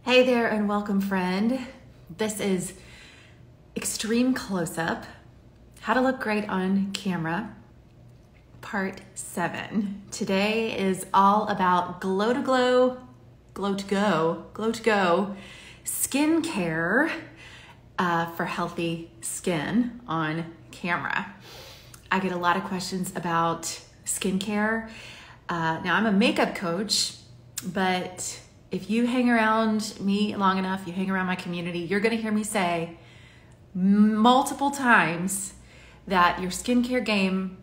Hey there and welcome, friend. This is Extreme Close-Up, How to Look Great on Camera, Part 7. Today is all about glow to go skincare for healthy skin on camera. I get a lot of questions about skincare. Now I'm a makeup coach, but if you hang around me long enough, you hang around my community, you're gonna hear me say multiple times that your skincare game,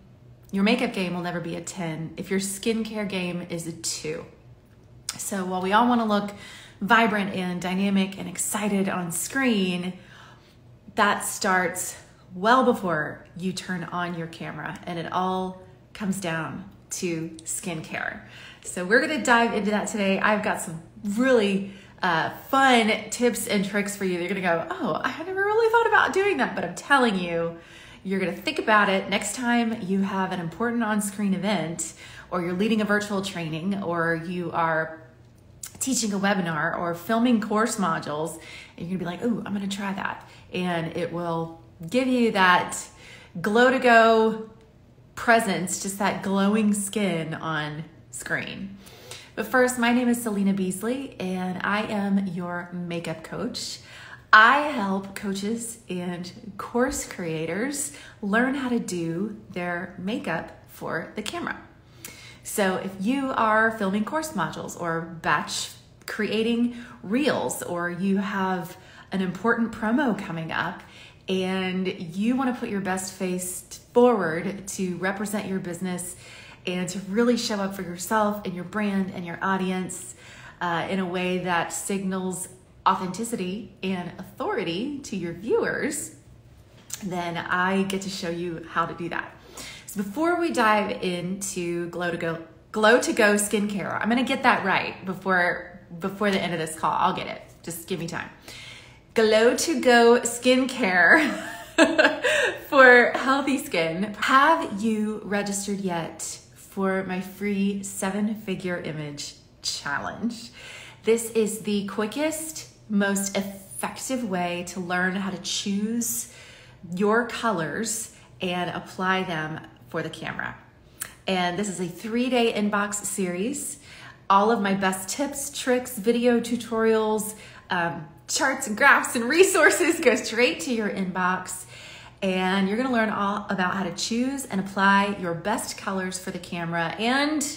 your makeup game will never be a 10 if your skincare game is a 2. So while we all wanna look vibrant and dynamic and excited on screen, that starts well before you turn on your camera, and it all comes down to skincare. So we're gonna dive into that today. I've got some really fun tips and tricks for you. You're gonna go, oh, I never really thought about doing that, but I'm telling you, you're gonna think about it next time you have an important on-screen event, or you're leading a virtual training, or you are teaching a webinar or filming course modules, and you're gonna be like, oh, I'm gonna try that. And it will give you that glow to go presence, just that glowing skin on screen. But first, my name is Selena Beasley, and I am your makeup coach. I help coaches and course creators learn how to do their makeup for the camera. So if you are filming course modules or batch creating reels, or you have an important promo coming up and you want to put your best face forward to represent your business and to really show up for yourself and your brand and your audience in a way that signals authenticity and authority to your viewers, then I get to show you how to do that. So before we dive into glow to go skincare, I'm gonna get that right before the end of this call. I'll get it, just give me time. Glow to go skincare for healthy skin. Have you registered yet for my free 7-figure image challenge? This is the quickest, most effective way to learn how to choose your colors and apply them for the camera. And this is a 3-day inbox series. All of my best tips, tricks, video tutorials, charts and graphs and resources go straight to your inbox. And you're gonna learn all about how to choose and apply your best colors for the camera and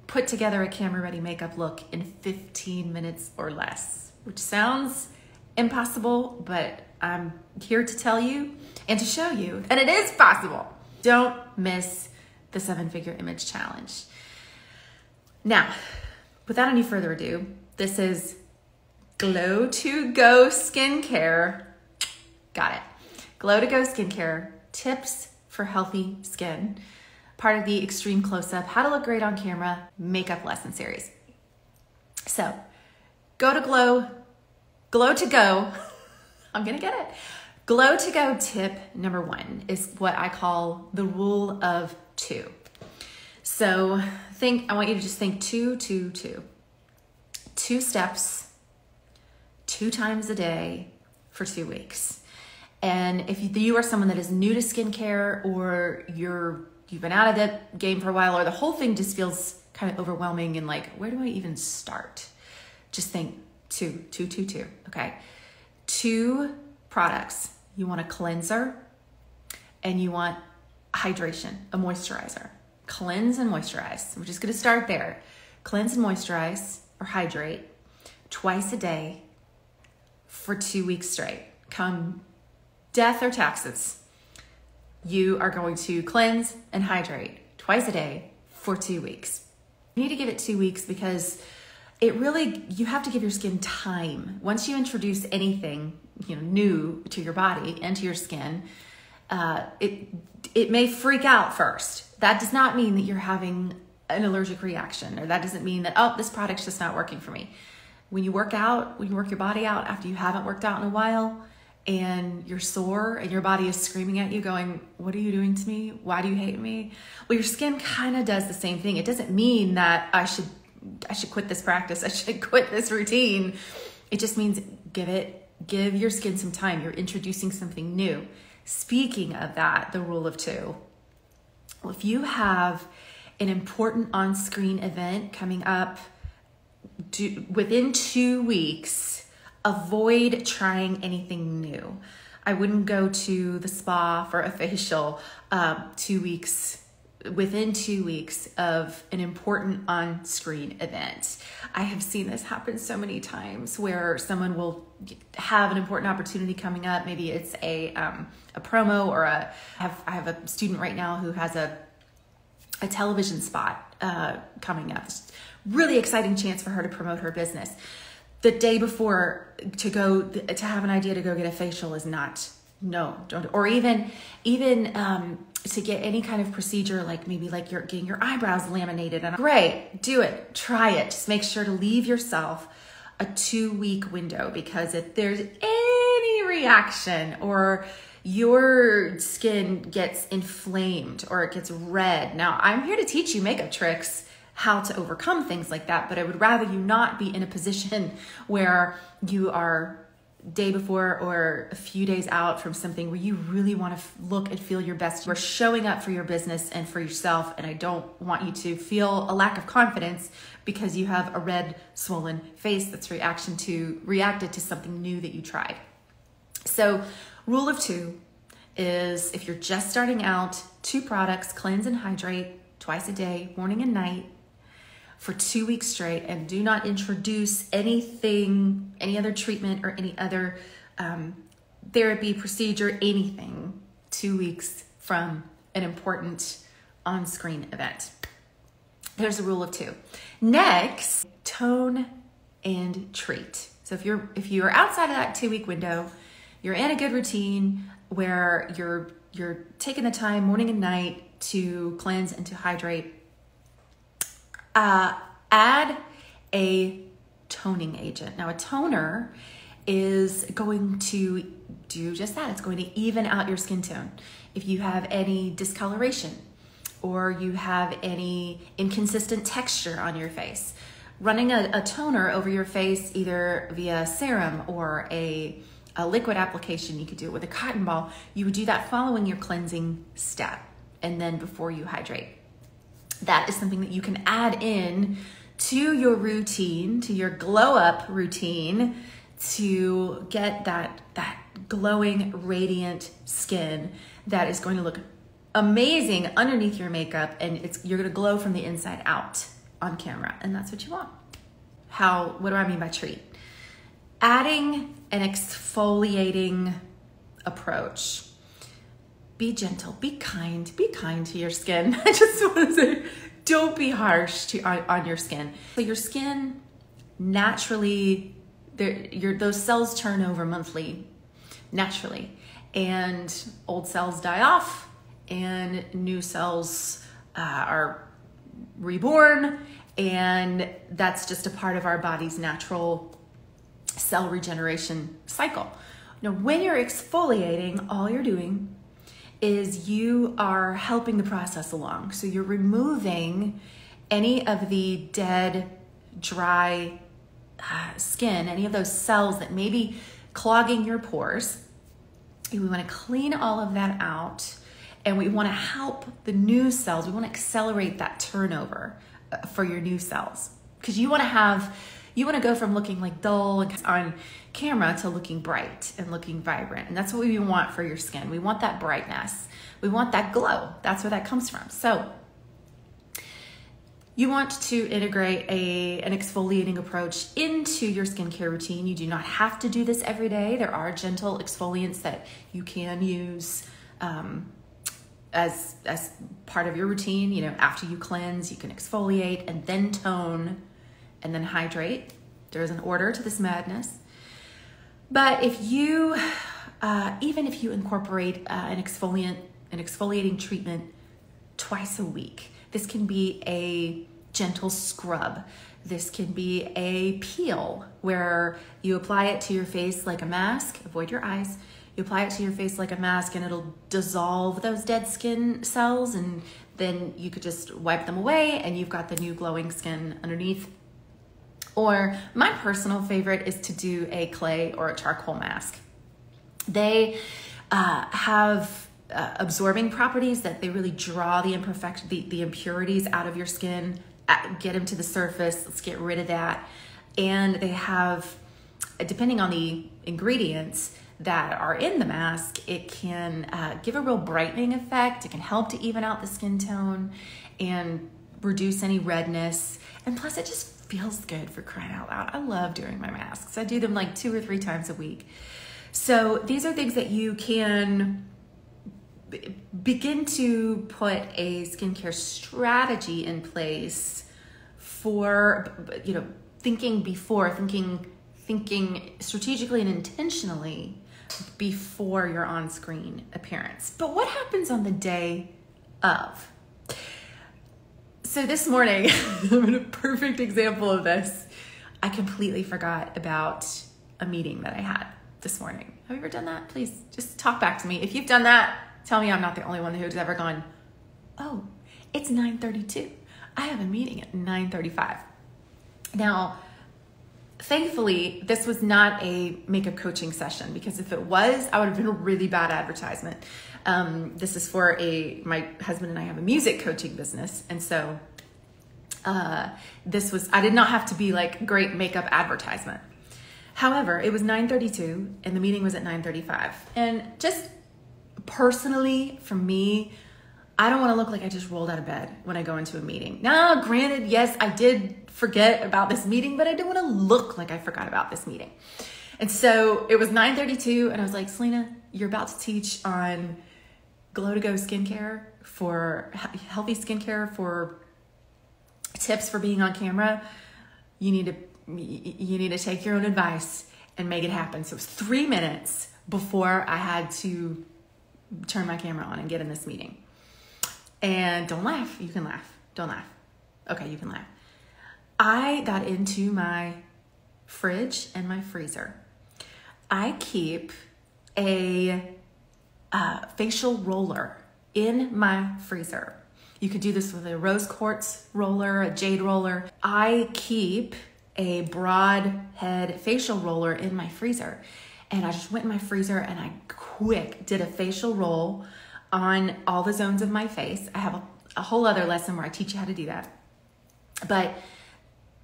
put together a camera-ready makeup look in 15 minutes or less, which sounds impossible, but I'm here to tell you and to show you that it is possible. Don't miss the 7-figure image challenge. Now, without any further ado, this is glow to go skincare. Got it. Glow to go skincare, tips for healthy skin. Part of the Extreme Close-Up, How to Look Great on Camera makeup lesson series. So, glow to go, I'm gonna get it. Glow to go tip number 1 is what I call the rule of 2. So I want you to just think 2, 2, 2. 2 steps, 2 times a day for 2 weeks. And if you are someone that is new to skincare, or you've been out of the game for a while, or the whole thing just feels kind of overwhelming and like, where do I even start? Just think 2, 2, 2, 2, okay? 2 products. You want a cleanser and you want hydration, a moisturizer. Cleanse and moisturize. We're just gonna start there. Cleanse and moisturize, or hydrate, twice a day for 2 weeks straight. Come death or taxes, you are going to cleanse and hydrate twice a day for 2 weeks. You need to give it 2 weeks because you have to give your skin time. Once you introduce anything new to your body and to your skin, it may freak out first. That does not mean that you're having an allergic reaction, or that doesn't mean that, oh, this product's just not working for me. When you work your body out after you haven't worked out in a while, and you're sore and your body is screaming at you going, what are you doing to me? Why do you hate me? Well, your skin kind of does the same thing. It doesn't mean that I should quit this practice. I should quit this routine. It just means give your skin some time. You're introducing something new. Speaking of that, the rule of two. Well, if you have an important on-screen event coming up within 2 weeks, avoid trying anything new. I wouldn't go to the spa for a facial 2 weeks, within 2 weeks of an important on-screen event. I have seen this happen so many times where someone will have an important opportunity coming up. Maybe it's a promo, or I have a student right now who has a television spot coming up. It's a really exciting chance for her to promote her business. The day before to have an idea to go get a facial is not, no, don't. Or even to get any kind of procedure, like maybe like you're getting your eyebrows laminated. And great, do it, try it. Just make sure to leave yourself a 2-week window, because if there's any reaction or your skin gets inflamed or it gets red. Now, I'm here to teach you makeup tricks, how to overcome things like that, but I would rather you not be in a position where you are day before or a few days out from something where you really want to look and feel your best. You're showing up for your business and for yourself, and I don't want you to feel a lack of confidence because you have a red, swollen face that's reacted to something new that you tried. So rule of two is, if you're just starting out, 2 products, cleanse and hydrate twice a day, morning and night, for 2 weeks straight, and do not introduce anything, any other treatment or any other therapy, procedure, anything 2 weeks from an important on-screen event. There's a rule of two. Next, tone and treat. So if you're outside of that 2-week window, you're in a good routine where you're taking the time morning and night to cleanse and to hydrate, add a toning agent. Now, a toner is going to do just that. It's going to even out your skin tone. If you have any discoloration or you have any inconsistent texture on your face, running a toner over your face, either via serum or a liquid application, you could do it with a cotton ball. You would do that following your cleansing step and then before you hydrate. That is something that you can add in to your routine, to your glow up routine, to get that glowing, radiant skin that is going to look amazing underneath your makeup, and you're going to glow from the inside out on camera, and that's what you want. What do I mean by treat? Adding an exfoliating approach. Be gentle, be kind to your skin. I just want to say, don't be harsh on your skin. So your skin naturally, those cells turn over monthly, naturally, and old cells die off and new cells are reborn, and that's just a part of our body's natural cell regeneration cycle. Now, when you're exfoliating, all you're doing is you are helping the process along. So you're removing any of the dead, dry skin, any of those cells that may be clogging your pores. We want to clean all of that out, and we want to help the new cells. We want to accelerate that turnover for your new cells, because you want to go from looking like dull on camera to looking bright and looking vibrant. And that's what we want for your skin. We want that brightness. We want that glow. That's where that comes from. So you want to integrate an exfoliating approach into your skincare routine. You do not have to do this every day. There are gentle exfoliants that you can use as part of your routine. You know, after you cleanse, you can exfoliate and then tone and then hydrate. There's an order to this madness. But if you, even if you incorporate an exfoliating treatment twice a week, this can be a gentle scrub. This can be a peel where you apply it to your face like a mask. Avoid your eyes. You apply it to your face like a mask, and it'll dissolve those dead skin cells, and then you could just wipe them away and you've got the new glowing skin underneath. Or my personal favorite is to do a clay or a charcoal mask. They have absorbing properties that they really draw the impurities out of your skin, get them to the surface. Let's get rid of that. And they have, depending on the ingredients that are in the mask, it can give a real brightening effect. It can help to even out the skin tone and reduce any redness. And plus it just feels good, for crying out loud. I love doing my masks. I do them like 2 or 3 times a week. So these are things that you can begin to put a skincare strategy in place for, thinking strategically and intentionally before your on-screen appearance. But what happens on the day of? So this morning, I'm a perfect example of this. I completely forgot about a meeting that I had this morning. Have you ever done that? Please just talk back to me. If you've done that, tell me I'm not the only one who's ever gone, oh, it's 9:32. I have a meeting at 9:35. Now, thankfully, this was not a makeup coaching session, because if it was, I would have been a really bad advertisement. This is for my husband and I have a music coaching business. And so I did not have to be like great makeup advertisement. However, it was 9:32 and the meeting was at 9:35. And just personally, for me, I don't want to look like I just rolled out of bed when I go into a meeting. Now, granted, yes, I did forget about this meeting, but I don't want to look like I forgot about this meeting. And so it was 9:32 and I was like, Selena, you're about to teach on Glow to Go skincare, for healthy skincare, for tips for being on camera. You need to take your own advice and make it happen. So it was 3 minutes before I had to turn my camera on and get in this meeting. And don't laugh. You can laugh. Don't laugh. Okay, you can laugh. I got into my fridge and my freezer. I keep a facial roller in my freezer. You could do this with a rose quartz roller, a jade roller. I keep a broad head facial roller in my freezer. And I just went in my freezer and I did a facial roll on all the zones of my face. I have a whole other lesson where I teach you how to do that. But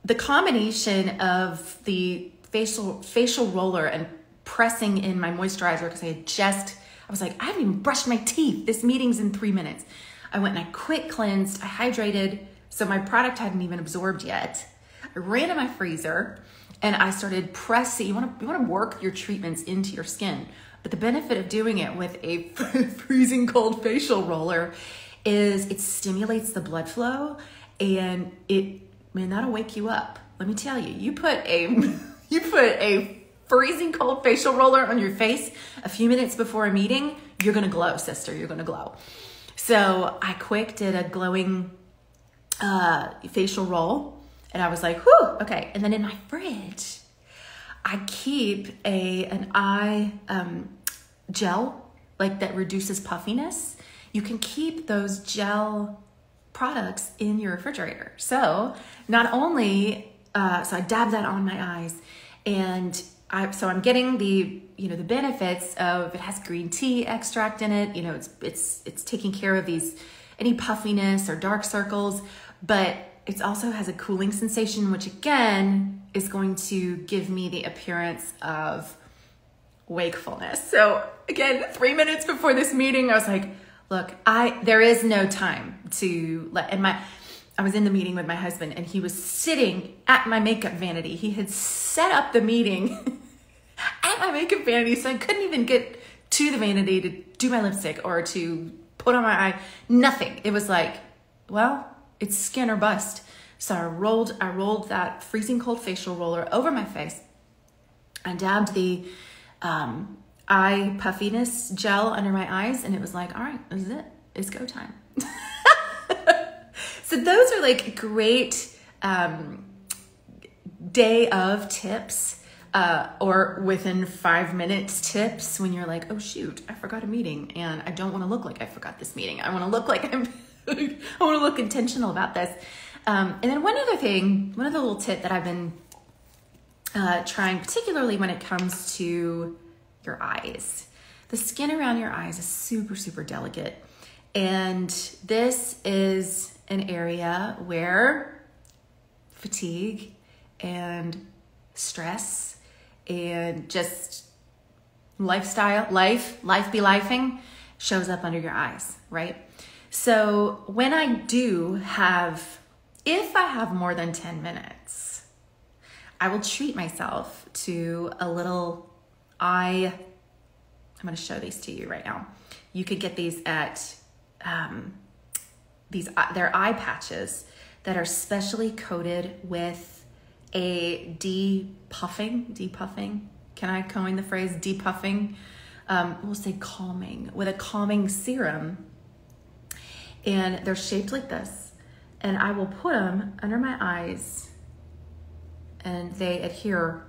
the combination of the facial roller and pressing in my moisturizer, because I was like, I haven't even brushed my teeth. This meeting's in 3 minutes. I went and I quick cleansed, I hydrated, so my product hadn't even absorbed yet. I ran to my freezer and I started pressing. You want to work your treatments into your skin, but the benefit of doing it with a freezing cold facial roller is it stimulates the blood flow, and that'll wake you up. Let me tell you, you put a freezing cold facial roller on your face a few minutes before a meeting, you're gonna glow, sister. You're gonna glow. So I did a glowing facial roll, and I was like, whew, okay. And then in my fridge, I keep an eye gel, like that reduces puffiness. You can keep those gel products in your refrigerator. So not only, so I dab that on my eyes, and I'm getting the benefits of, it has green tea extract in it. It's taking care of any puffiness or dark circles, but it also has a cooling sensation, which again is going to give me the appearance of wakefulness. So again, 3 minutes before this meeting, I was like, look, there is no time to I was in the meeting with my husband, and he was sitting at my makeup vanity. He had set up the meeting at my makeup vanity, so I couldn't even get to the vanity to do my lipstick or to put on my eye. Nothing. It was like, well, it's skin or bust. So I rolled that freezing cold facial roller over my face. I dabbed the eye puffiness gel under my eyes, and it was like, all right, this is it. It's go time. So those are like great day of tips, or within 5 minutes tips when you're like, oh shoot, I forgot a meeting and I don't want to look like I forgot this meeting. I want to look like I want to look intentional about this. And then one other little tip that I've been trying, particularly when it comes to your eyes. The skin around your eyes is super, super delicate. And this is an area where fatigue and stress and just life be lifing shows up under your eyes, right? So when I do if I have more than 10 minutes, I will treat myself to a little I'm going to show these to you right now. You could get these at they're eye patches that are specially coated with a depuffing. Can I coin the phrase depuffing? We'll say calming, with a calming serum. And they're shaped like this. And I will put them under my eyes and they adhere.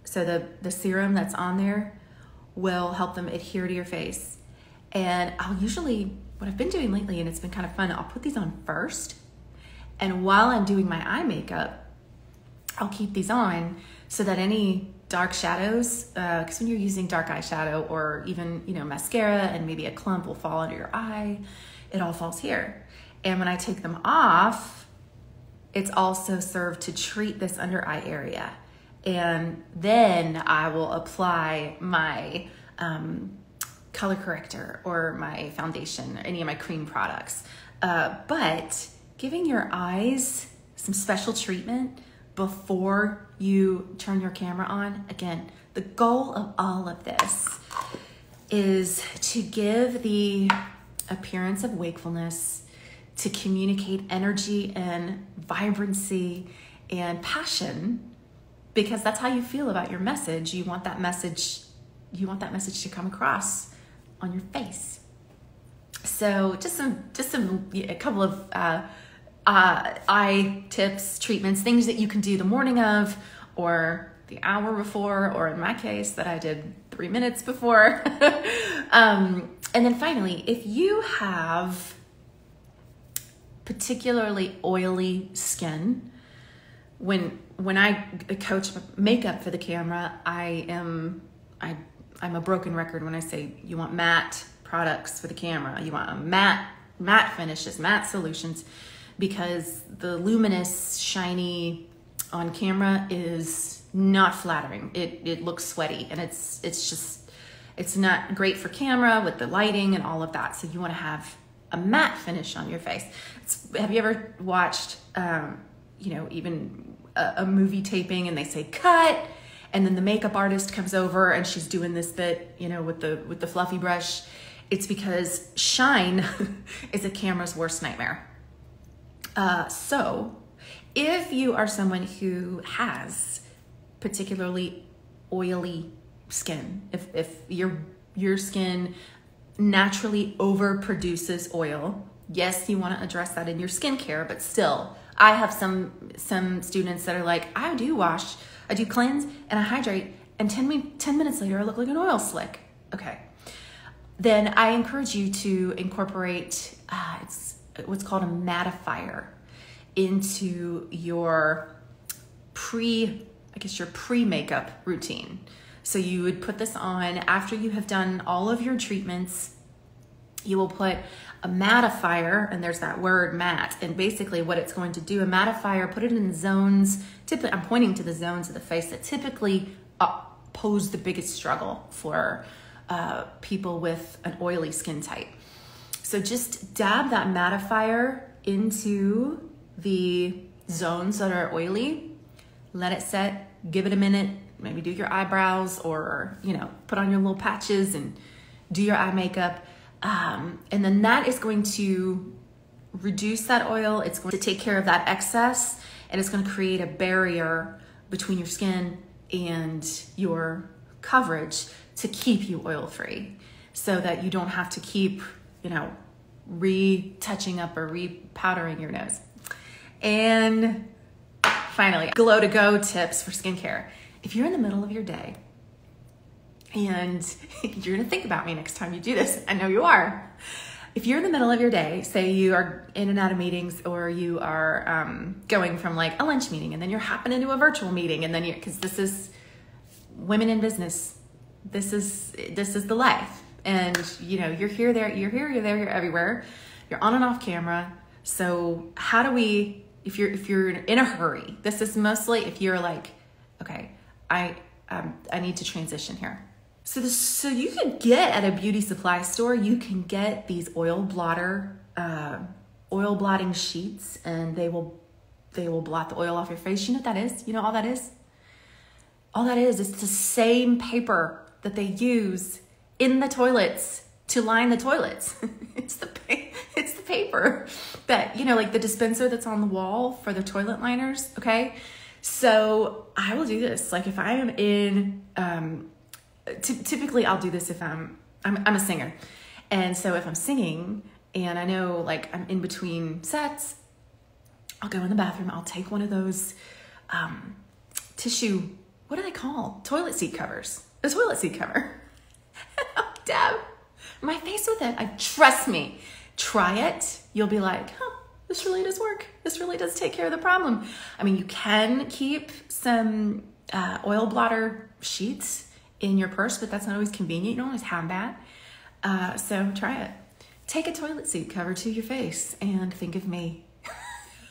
So the serum that's on there will help them adhere to your face. And what I've been doing lately, and it's been kind of fun, I'll put these on first. And while I'm doing my eye makeup, I'll keep these on so that any dark shadows, because when you're using dark eyeshadow or even, mascara and maybe a clump will fall under your eye, it all falls here. And when I take them off, it's also served to treat this under eye area. And then I will apply my color corrector or my foundation, any of my cream products. But giving your eyes some special treatment before you turn your camera on, again, the goal of all of this is to give the appearance of wakefulness, to communicate energy and vibrancy and passion, because that's how you feel about your message. You want that message to come across on your face. So just a couple of eye tips, treatments, things that you can do the morning of, or the hour before, or in my case that I did 3 minutes before. And then finally, if you have particularly oily skin, when I coach makeup for the camera, I'm a broken record when I say you want matte products for the camera. You want a matte finishes, matte solutions, because the luminous, shiny on camera is not flattering. It looks sweaty, and it's not great for camera with the lighting and all of that. So you want to have a matte finish on your face. Have you ever watched, even a movie taping and they say cut, and then the makeup artist comes over and she's doing this bit, with the fluffy brush? It's because shine is a camera's worst nightmare. So if you are someone who has particularly oily skin, if your skin naturally overproduces oil, yes, you want to address that in your skincare, but still, I have some students that are like, I do cleanse and I hydrate, and 10 minutes later I look like an oil slick. Okay, then I encourage you to incorporate it's what's called a mattifier into your pre-makeup routine. So you would put this on after you have done all of your treatments. You will put a mattifier, and there's that word matte, and basically what it's going to do, a mattifier, put it in zones, typically I'm pointing to the zones of the face that typically pose the biggest struggle for people with an oily skin type. So just dab that mattifier into the zones that are oily, let it set, give it a minute, maybe do your eyebrows, or put on your little patches and do your eye makeup. And then that is going to reduce that oil. It's going to take care of that excess, and it's going to create a barrier between your skin and your coverage to keep you oil free, so that you don't have to keep, retouching up or repowdering your nose. And finally, glow to go tips for skincare. If you're in the middle of your day, and you're gonna think about me next time you do this, I know you are. if you're in the middle of your day, say you are in and out of meetings, or you are going from like a lunch meeting and then you're hopping into a virtual meeting, and then because this is women in business, this is the life. And you're here, there, you're here, you're there, you're everywhere. You're on and off camera. So how do we, if you're in a hurry, this is mostly if you're like, okay, I need to transition here. So you can get at a beauty supply store, you can get these oil blotting sheets, and they will blot the oil off your face. You know what that is? You know all that is? All that is the same paper that they use in the toilets to line the toilets. It's the paper that, like the dispenser that's on the wall for the toilet liners, okay? So I will do this. Like if I am in, typically I'll do this if I'm a singer. And so if I'm singing and I know like I'm in between sets, I'll go in the bathroom, I'll take one of those tissue, what do they call? Toilet seat covers. A toilet seat cover. I'll dab my face with it. Trust me, try it. You'll be like, this really does work. This really does take care of the problem. I mean, you can keep some oil blotter sheets in your purse, but that's not always convenient. You don't always have that. So try it. Take a toilet seat cover to your face and think of me.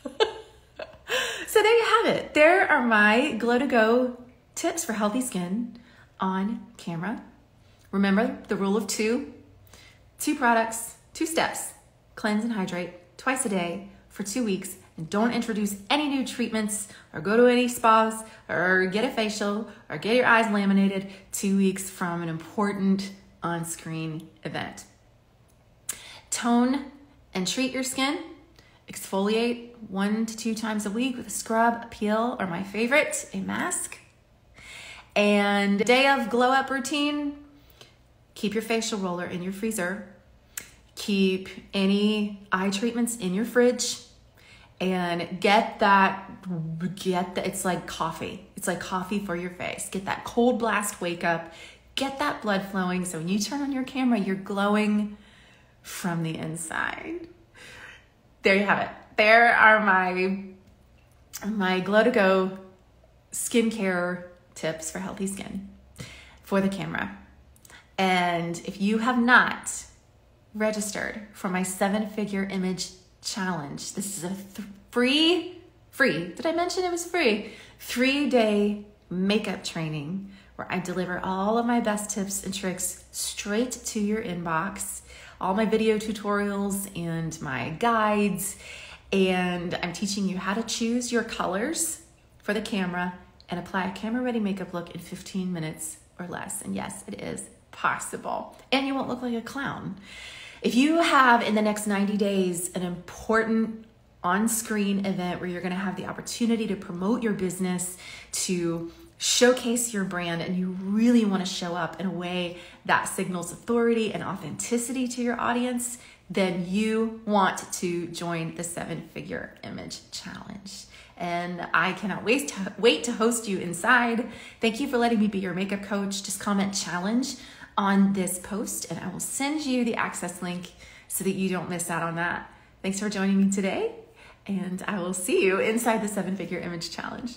So there you have it. There are my Glow to Go tips for healthy skin on camera. Remember the rule of 2 products, 2 steps. Cleanse and hydrate twice a day for 2 weeks, and don't introduce any new treatments or go to any spas or get a facial or get your eyes laminated 2 weeks from an important on-screen event. Tone and treat your skin. Exfoliate 1 to 2 times a week with a scrub, a peel, or my favorite, a mask. And day of glow up routine, keep your facial roller in your freezer. Keep any eye treatments in your fridge, and get it's like coffee. It's like coffee for your face. Get that cold blast wake up, get that blood flowing. So when you turn on your camera, you're glowing from the inside. There you have it. There are my Glow to Go skincare tips for healthy skin for the camera. And if you have not registered for my 7-figure image challenge, this is a free, did I mention it was free? 3-day makeup training where I deliver all of my best tips and tricks straight to your inbox, all my video tutorials and my guides, and I'm teaching you how to choose your colors for the camera and apply a camera-ready makeup look in 15 minutes or less. And yes, it is possible. And you won't look like a clown. If you have in the next 90 days an important on-screen event where you're going to have the opportunity to promote your business, to showcase your brand, and you really want to show up in a way that signals authority and authenticity to your audience, then you want to join the 7-figure image challenge. And I cannot wait to host you inside. Thank you for letting me be your makeup coach. Just comment challenge on this post and I will send you the access link so that you don't miss out on that. Thanks for joining me today, and I will see you inside the 7-figure image challenge.